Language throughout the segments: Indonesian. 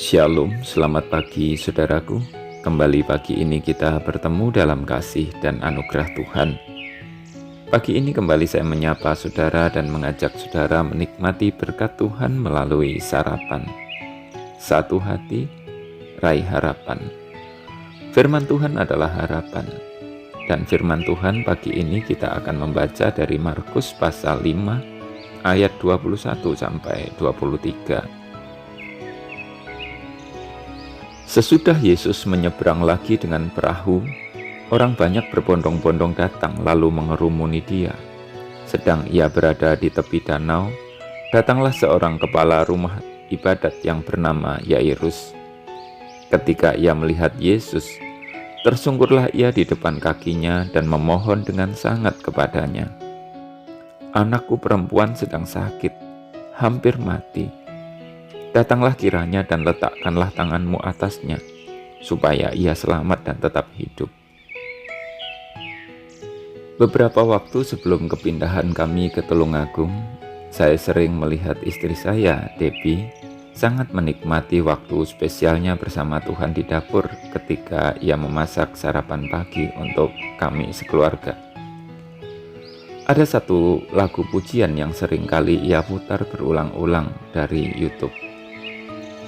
Shalom, selamat pagi saudaraku. Kembali pagi ini kita bertemu dalam kasih dan anugerah Tuhan. Pagi ini kembali saya menyapa saudara dan mengajak saudara menikmati berkat Tuhan melalui sarapan. Satu hati, raih harapan. Firman Tuhan adalah harapan. Dan firman Tuhan pagi ini kita akan membaca dari Markus pasal 5 ayat 21 sampai 23. Sesudah Yesus menyeberang lagi dengan perahu, orang banyak berbondong-bondong datang lalu mengerumuni dia. Sedang ia berada di tepi danau, datanglah seorang kepala rumah ibadat yang bernama Yairus. Ketika ia melihat Yesus, tersungkurlah ia di depan kakinya dan memohon dengan sangat kepadanya. "Anakku perempuan sedang sakit, hampir mati. Datanglah kiranya dan letakkanlah tanganmu atasnya, supaya ia selamat dan tetap hidup." Beberapa waktu sebelum kepindahan kami ke Tulungagung, saya sering melihat istri saya, Debbie, sangat menikmati waktu spesialnya bersama Tuhan di dapur ketika ia memasak sarapan pagi untuk kami sekeluarga. Ada satu lagu pujian yang sering kali ia putar berulang-ulang dari YouTube.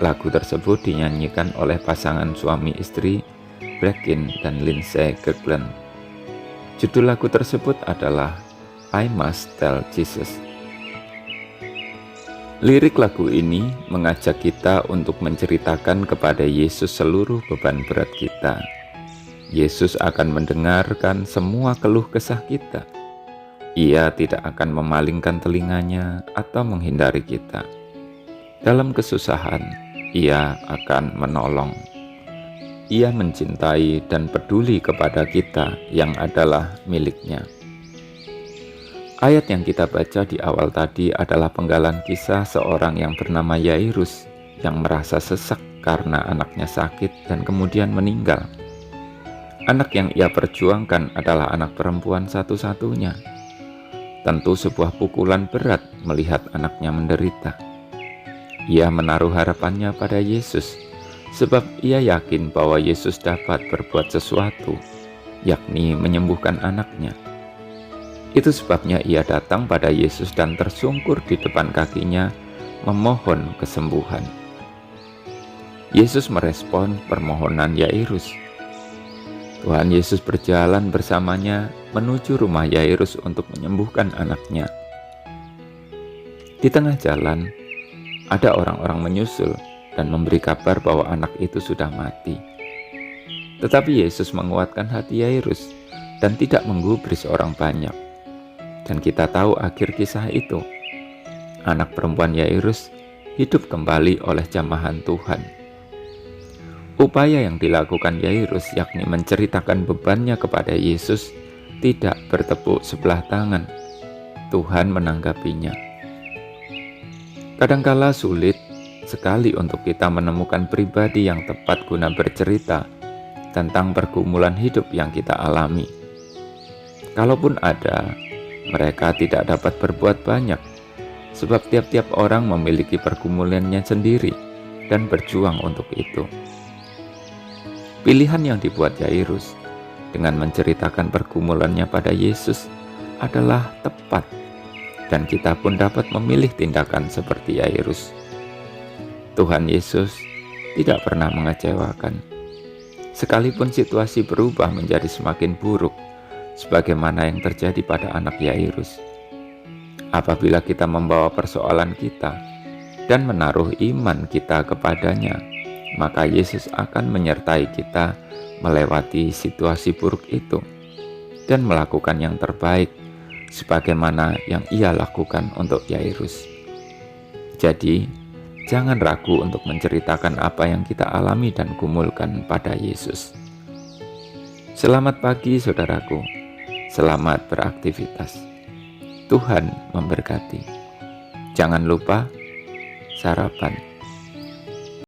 Lagu tersebut dinyanyikan oleh pasangan suami istri Bracken dan Lindsay Kirkland. Judul lagu tersebut adalah I Must Tell Jesus. Lirik lagu ini mengajak kita untuk menceritakan kepada Yesus seluruh beban berat kita. Yesus akan mendengarkan semua keluh kesah kita. Ia tidak akan memalingkan telinganya atau menghindari kita. Dalam kesusahan, ia akan menolong. Ia mencintai dan peduli kepada kita yang adalah miliknya. Ayat yang kita baca di awal tadi adalah penggalan kisah seorang yang bernama Yairus yang merasa sesak karena anaknya sakit dan kemudian meninggal. Anak yang ia perjuangkan adalah anak perempuan satu-satunya. Tentu sebuah pukulan berat melihat anaknya menderita. Ia menaruh harapannya pada Yesus, sebab ia yakin bahwa Yesus dapat berbuat sesuatu, yakni menyembuhkan anaknya. Itu sebabnya ia datang pada Yesus dan tersungkur di depan kakinya, memohon kesembuhan. Yesus merespon permohonan Yairus. Tuhan Yesus berjalan bersamanya menuju rumah Yairus untuk menyembuhkan anaknya. Di tengah jalan, ada orang-orang menyusul dan memberi kabar bahwa anak itu sudah mati. Tetapi Yesus menguatkan hati Yairus dan tidak menggubris orang banyak. Dan kita tahu akhir kisah itu. Anak perempuan Yairus hidup kembali oleh jamahan Tuhan. Upaya yang dilakukan Yairus, yakni menceritakan bebannya kepada Yesus, tidak bertepuk sebelah tangan. Tuhan menanggapinya. Kadangkala sulit sekali untuk kita menemukan pribadi yang tepat guna bercerita tentang pergumulan hidup yang kita alami. Kalaupun ada, mereka tidak dapat berbuat banyak, sebab tiap-tiap orang memiliki pergumulannya sendiri dan berjuang untuk itu. Pilihan yang dibuat Yairus dengan menceritakan pergumulannya pada Yesus adalah tepat. Dan kita pun dapat memilih tindakan seperti Yairus. Tuhan Yesus tidak pernah mengecewakan. Sekalipun situasi berubah menjadi semakin buruk, sebagaimana yang terjadi pada anak Yairus. Apabila kita membawa persoalan kita dan menaruh iman kita kepadanya, maka Yesus akan menyertai kita melewati situasi buruk itu dan melakukan yang terbaik sebagaimana yang ia lakukan untuk Yairus. Jadi, jangan ragu untuk menceritakan apa yang kita alami dan gumulkan pada Yesus. Selamat pagi saudaraku, selamat beraktivitas. Tuhan memberkati. Jangan lupa sarapan.